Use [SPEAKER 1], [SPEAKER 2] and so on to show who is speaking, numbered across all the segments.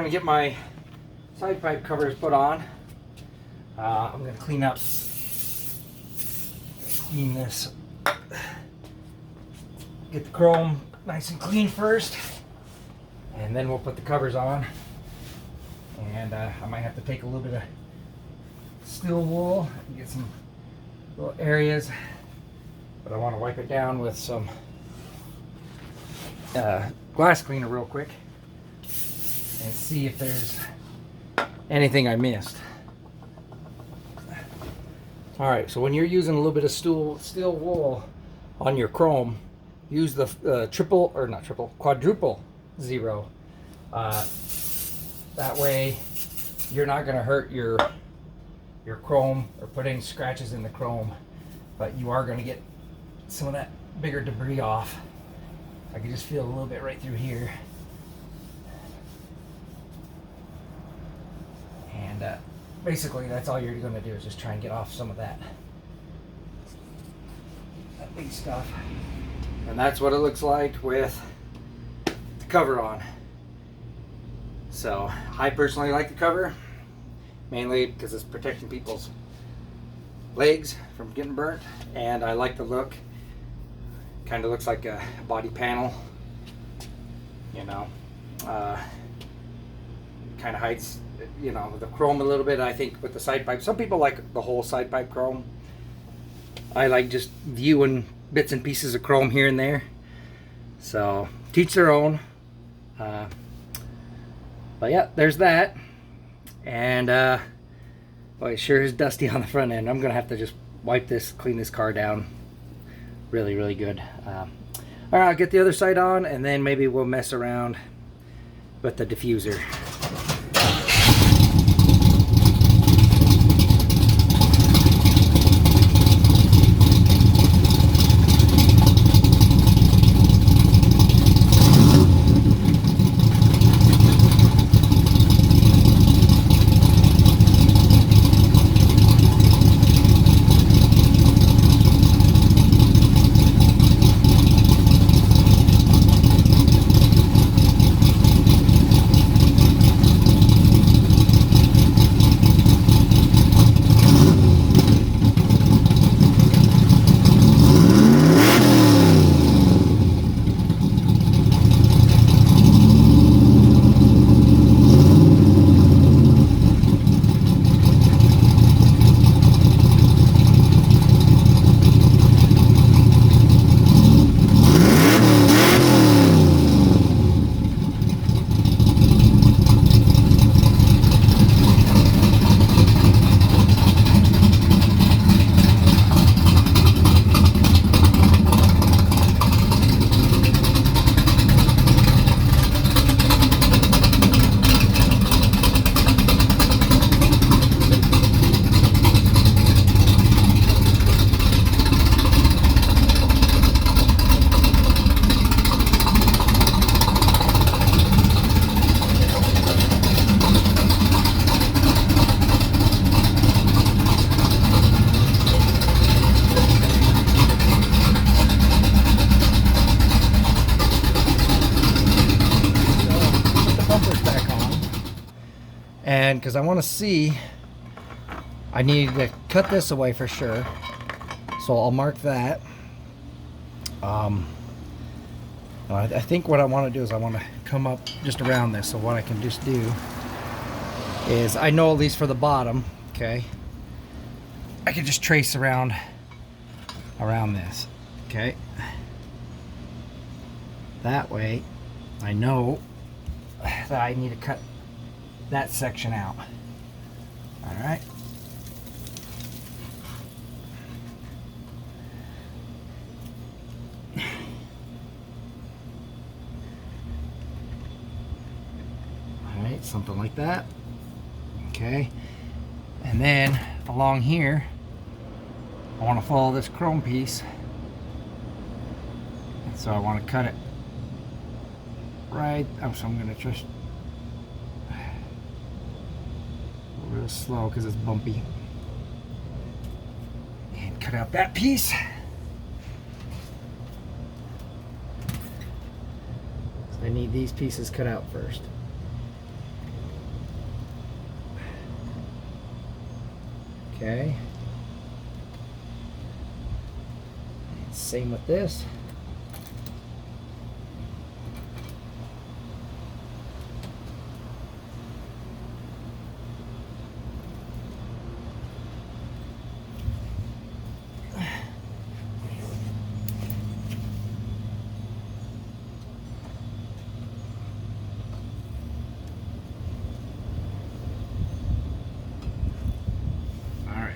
[SPEAKER 1] to get my side pipe covers put on. I'm going to clean this, get the chrome nice and clean first, and then we'll put the covers on. And I might have to take a little bit of steel wool and get some little areas, but I want to wipe it down with some glass cleaner real quick and see if there's anything I missed. Alright, so when you're using a little bit of steel wool on your chrome, use the quadruple zero. That way you're not going to hurt your chrome or put any scratches in the chrome, but you are going to get some of that bigger debris off. I can just feel a little bit right through here. And basically that's all you're going to do is just try and get off some of that big stuff. And that's what it looks like with the cover on. So I personally like the cover, mainly because it's protecting people's legs from getting burnt, and I like the look. Kind of looks like a body panel, you know. Kind of hides, you know, the chrome a little bit, I think, with the side pipe. Some people like the whole side pipe chrome. I like just viewing bits and pieces of chrome here and there. So teach their own. But yeah, there's that. And boy, it sure is dusty on the front end. I'm gonna have to just wipe this, clean this car down really good. All right, I'll get the other side on, and then maybe we'll mess around with the diffuser. And because I want to see, I need to cut this away for sure, so I'll mark that. I think what I want to do is I want to come up just around this. So what I can just do is, I know at least for the bottom, okay, I can just trace around this, okay. That way I know that I need to cut that section out. All right. All right, something like that. Okay. And then along here, I want to follow this chrome piece. And so I want to cut it right. So I'm going to just real slow because it's bumpy, and cut out that piece. So I need these pieces cut out first. Okay. Same with this.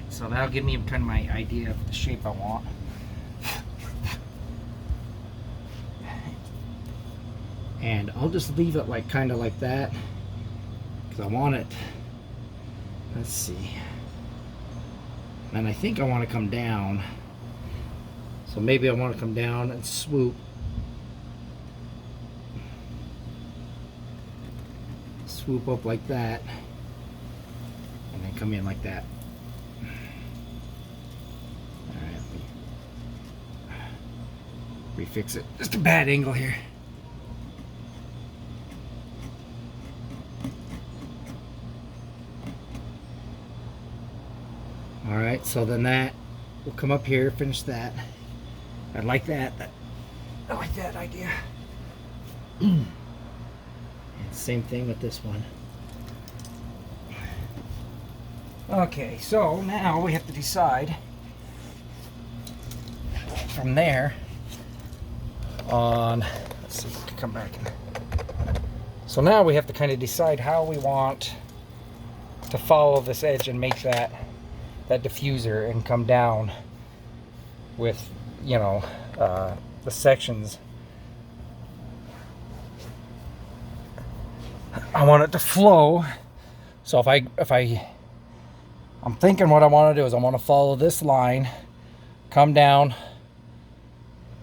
[SPEAKER 1] So that'll give me kind of my idea of the shape I want. And I'll just leave it like kind of like that because I want it. Let's see. And I think I want to come down. So maybe I want to come down and swoop. Swoop up like that. And then come in like that. Refix it. Just a bad angle here. Alright, so then that will come up here, finish that. I like that. I like that idea. And same thing with this one. Okay, so now we have to decide from there on, let's see if we can come back in. So now we have to kind of decide how we want to follow this edge and make that diffuser and come down with, you know, the sections. I want it to flow. So I'm thinking what I want to do is I want to follow this line, come down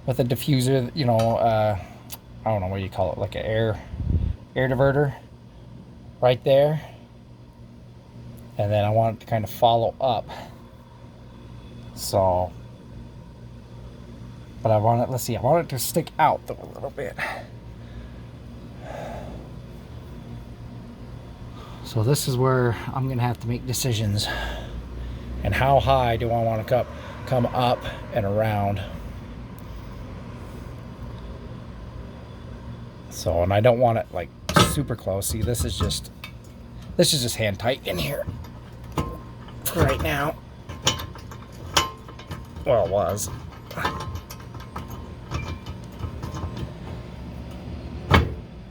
[SPEAKER 1] with a diffuser, you know, I don't know what you call it, like an air diverter right there. And then I want it to kind of follow up. So, but I want it, let's see, I want it to stick out a little bit. So this is where I'm gonna have to make decisions. And how high do I want to come up and around? So, and I don't want it like super close. See, this is just hand tight in here for right now. Well, it was.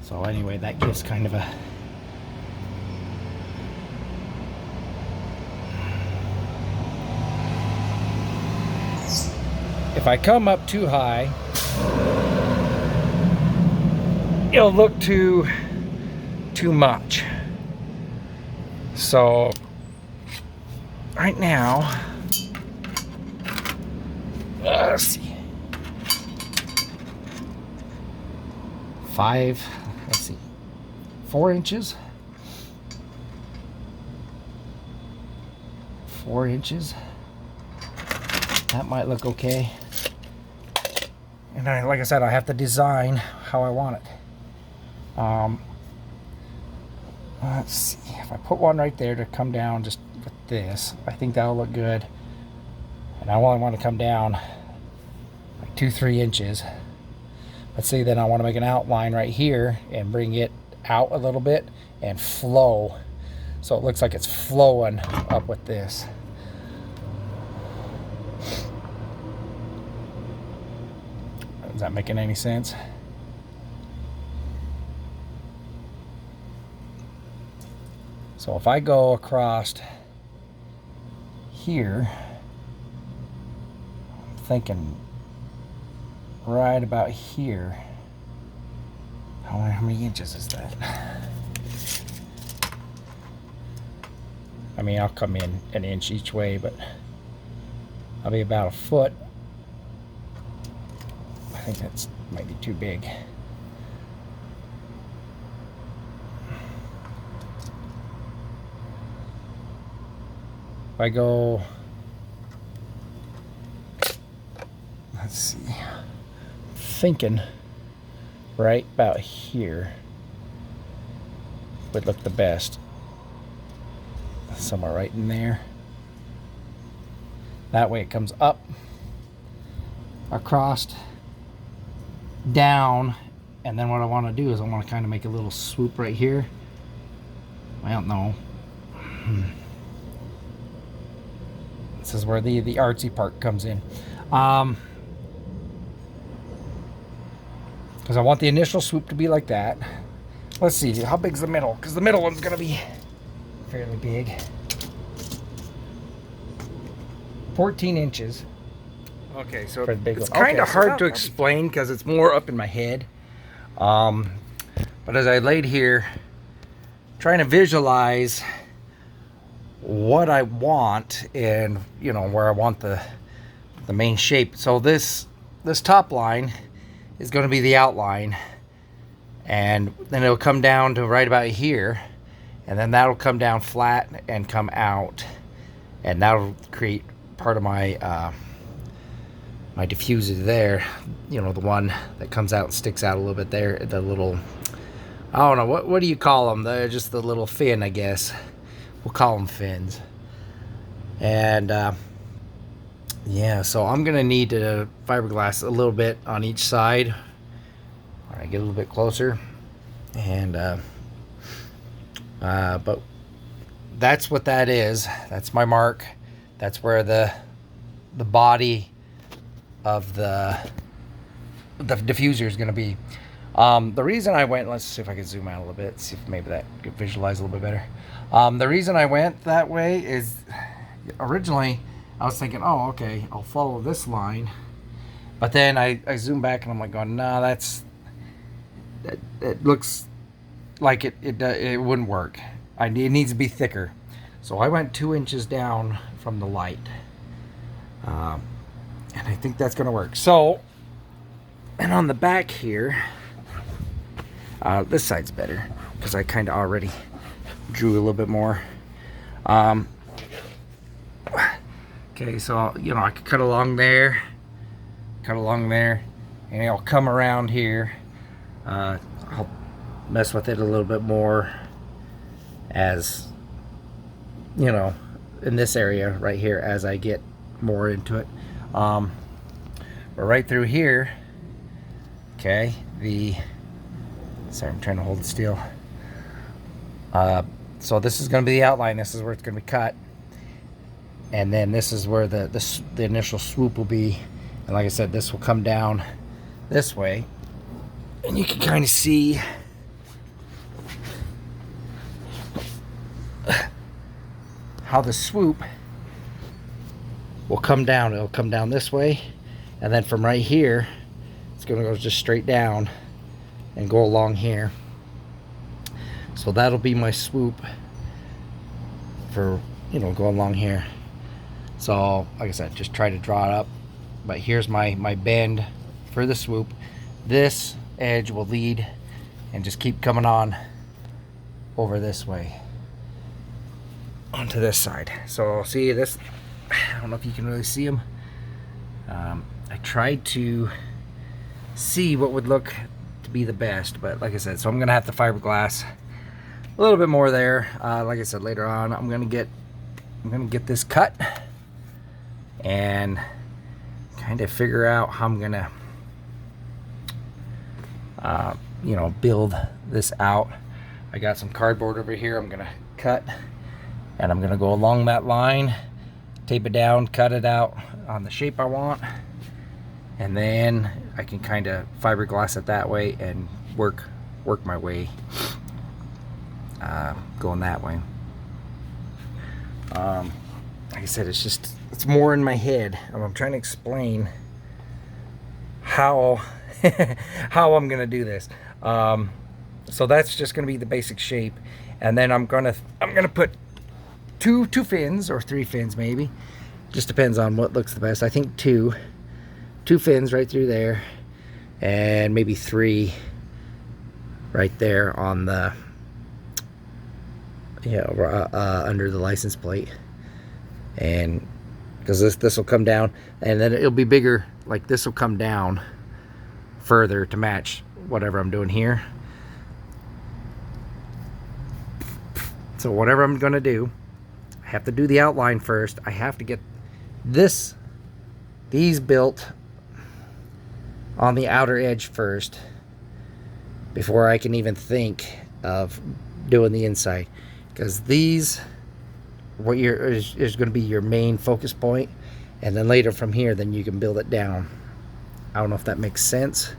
[SPEAKER 1] So anyway, that gives kind of a if I come up too high, it'll look too much. So right now, let's see, 4 inches. 4 inches. That might look okay. And like I said, I have to design how I want it. Let's see, if I put one right there to come down just with this, I think that'll look good. And I only want to come down like 2-3 inches. Let's see, then I want to make an outline right here and bring it out a little bit and flow. So it looks like it's flowing up with this. Is that making any sense? So if I go across here, I'm thinking right about here. How many inches is that? I mean, I'll come in an inch each way, but I'll be about a foot. I think that's might be too big. If I go, let's see, thinking right about here would look the best. Somewhere right in there. That way it comes up, across, down, and then what I want to do is I want to kind of make a little swoop right here. Well, no. This is where the artsy part comes in. Because I want the initial swoop to be like that. Let's see, how big's the middle? Because the middle one's going to be fairly big. 14 inches. Okay, so it's kind of hard to explain because it's more up in my head. But as I laid here, trying to visualize what I want and, you know, where I want the main shape. So this top line is going to be the outline, and then it'll come down to right about here, and then that'll come down flat and come out, and that'll create part of my my diffuser there, you know, the one that comes out and sticks out a little bit there, the little, I don't know, what do you call them? They're just the little fin, I guess. We'll call them fins. And yeah, so I'm gonna need to fiberglass a little bit on each side. All right, get a little bit closer, and but that's what that is. That's my mark. That's where the body of the diffuser is going to be. The reason I went, let's see if I can zoom out a little bit, see if maybe that could visualize a little bit better. The reason I went that way is originally I was thinking, oh, okay, I'll follow this line, but then I zoom back and I'm like going, no, it looks like it wouldn't work. It needs to be thicker. So I went 2 inches down from the light, and I think that's gonna work. So, and on the back here, this side's better because I kind of already drew a little bit more. Okay, so, you know, I could cut along there, and it'll come around here. I'll mess with it a little bit more as, you know, in this area right here as I get more into it. But right through here, okay, sorry, I'm trying to hold it still. So this is going to be the outline. This is where it's going to be cut, and then this is where the initial swoop will be. And like I said, this will come down this way, and you can kind of see how the swoop will come down. It'll come down this way, and then from right here it's going to go just straight down and go along here. So that'll be my swoop for, you know, going along here. So like I said, just try to draw it up, but here's my bend for the swoop. This edge will lead and just keep coming on over this way onto this side. So see this, I don't know if you can really see them. I tried to see what would look to be the best, but like I said, so I'm gonna have to fiberglass a little bit more there. Like I said, later on I'm gonna get this cut and kind of figure out how I'm gonna you know, build this out. I got some cardboard over here I'm gonna cut, and I'm gonna go along that line, tape it down, cut it out on the shape I want, and then I can kind of fiberglass it that way and work my way going that way. Like I said, it's more in my head. I'm trying to explain how how I'm gonna do this. So that's just gonna be the basic shape, and then I'm gonna put two fins or 3 fins maybe. Just depends on what looks the best. I think two fins right through there, and maybe 3 right there on the under the license plate. And because this will come down, and then it'll be bigger, like this will come down further to match whatever I'm doing here. So whatever I'm gonna do, I have to do the outline first. I have to get these built on the outer edge first before I can even think of doing the inside, because these is going to be your main focus point, and then later from here then you can build it down. I don't know if that makes sense.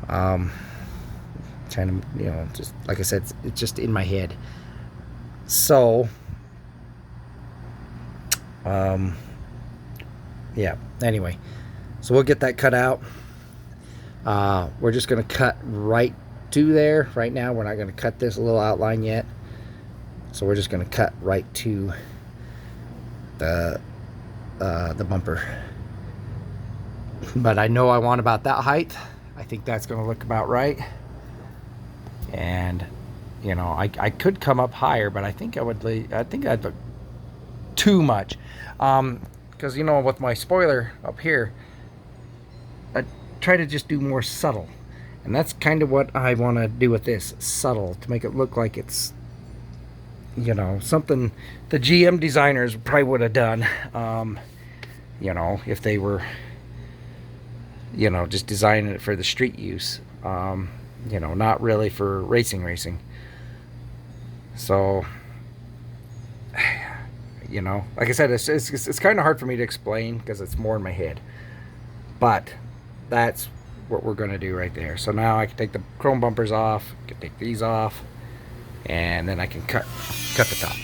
[SPEAKER 1] Trying to, you know, just like I said, it's just in my head. So yeah, anyway, so we'll get that cut out. We're just going to cut right to there. Right now we're not going to cut this little outline yet, so we're just going to cut right to the bumper. But I know I want about that height. I think that's going to look about right. And you know, I could come up higher, but I think I'd look too much, because you know, with my spoiler up here, I try to just do more subtle, and that's kind of what I want to do with this, subtle, to make it look like it's, you know, something the GM designers probably would have done, you know, if they were, you know, just designing it for the street use, you know, not really for racing. So, you know, like I said, it's kind of hard for me to explain because it's more in my head, but that's what we're going to do right there. So now I can take the chrome bumpers off, I can take these off, and then I can cut the top.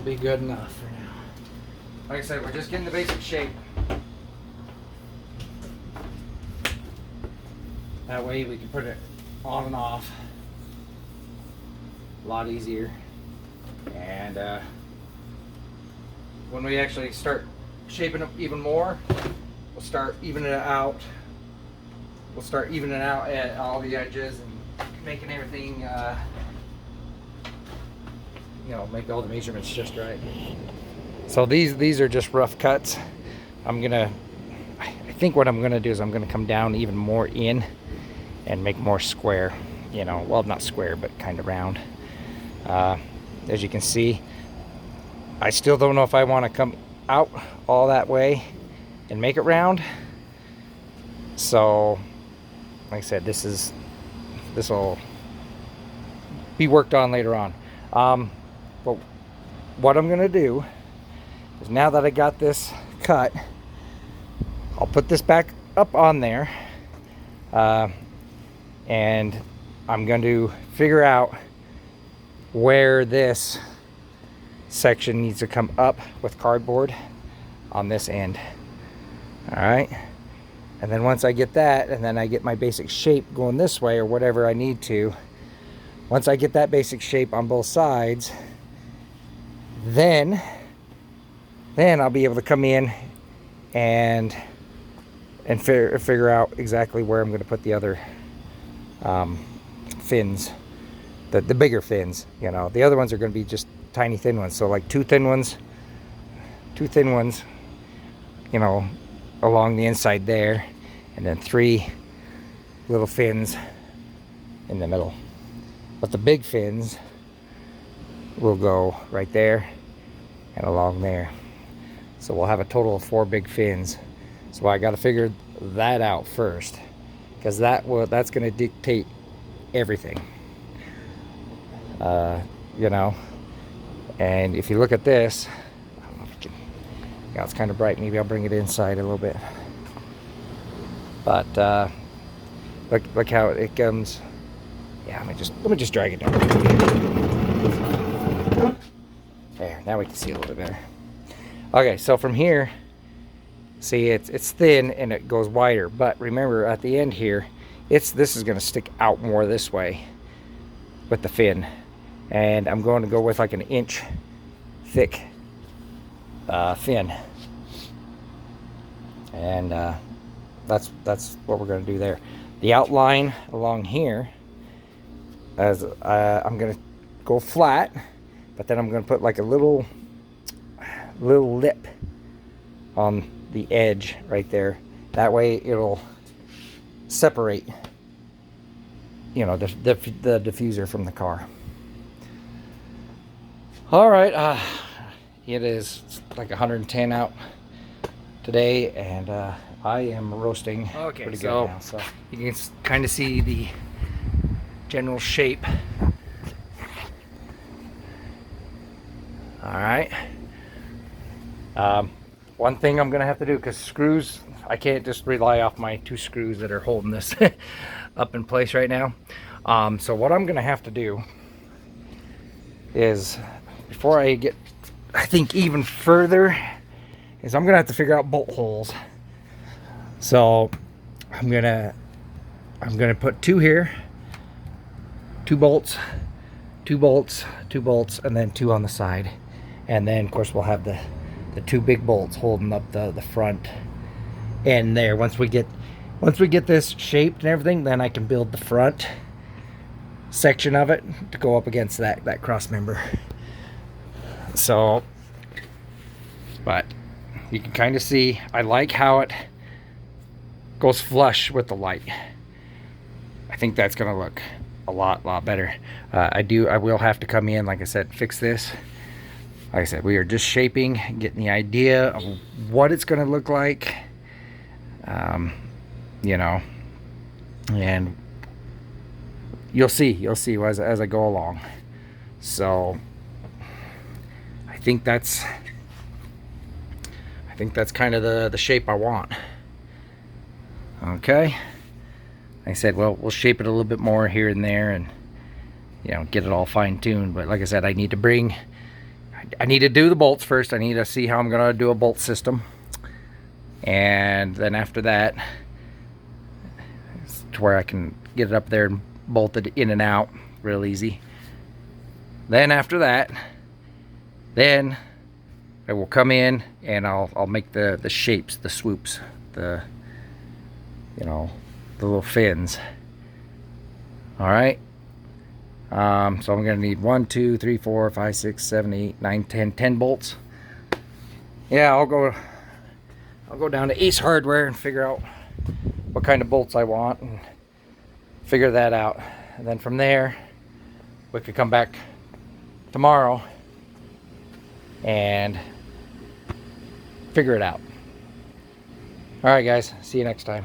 [SPEAKER 1] Be good enough for now. Like I said, we're just getting the basic shape. That way we can put it on and off a lot easier. And when we actually start shaping up even more, we'll start evening it out. We'll start evening it out at all the edges and making everything, you know, make all the measurements just right. So these are just rough cuts. I think what I'm gonna do is I'm gonna come down even more in and make more square, you know, well, not square, but kind of round. As you can see, I still don't know if I want to come out all that way and make it round. So like I said, this will be worked on later on. But what I'm gonna do is, now that I got this cut, I'll put this back up on there, and I'm going to figure out where this section needs to come up with cardboard on this end. All right, and then once I get that, and then I get my basic shape going this way or whatever I need to, once I get that basic shape on both sides, then I'll be able to come in and figure out exactly where I'm going to put the other fins, the bigger fins. You know, the other ones are going to be just tiny thin ones. So like two thin ones, you know, along the inside there, and then 3 little fins in the middle. But the big fins will go right there and along there. So we'll have a total of 4 big fins. So I got to figure that out first, because that's going to dictate everything. You know, and if you look at this, I don't know if you can, yeah, it's kind of bright. Maybe I'll bring it inside a little bit. But look how it comes. Yeah, let me just drag it down. There, now we can see a little bit better. Okay, so from here, see, it's thin and it goes wider, but remember at the end here, this is going to stick out more this way with the fin, and I'm going to go with like an inch thick fin, and that's what we're going to do there. The outline along here, as I'm going to go flat, but then I'm going to put like a little lip on the edge right there. That way it'll separate, you know, the diffuser from the car. All right, it is like 110 out today, and I am roasting pretty good now. So you can kind of see the general shape. All right. One thing I'm gonna have to do, because screws, I can't just rely off my 2 screws that are holding this up in place right now. So what I'm gonna have to do is, before I get, I think, even further, is I'm gonna have to figure out bolt holes. So I'm gonna put 2 here, 2 bolts, 2 bolts, 2 bolts, and then 2 on the side. And then of course we'll have the 2 big bolts holding up the front end there. Once we get this shaped and everything, then I can build the front section of it to go up against that cross member. So, but you can kind of see, I like how it goes flush with the light. I think that's gonna look a lot better. I will have to come in, like I said, fix this. Like I said, we are just shaping, getting the idea of what it's going to look like, you know, and you'll see as I go along. So I think that's kind of the shape I want. Okay, like I said, well, we'll shape it a little bit more here and there, and you know, get it all fine-tuned. But like I said, I need to do the bolts first. I need to see how I'm going to do a bolt system, and then after that, to where I can get it up there and bolt it in and out real easy. Then after that, Then I will come in and I'll make the shapes, the swoops, the, you know, the little fins. All right. So I'm gonna need 1, 2, 3, 4, 5, 6, 7, 8, 9, 10 bolts. Yeah, I'll go down to Ace Hardware and figure out what kind of bolts I want and figure that out. And then from there, we could come back tomorrow and figure it out. All right, guys, see you next time.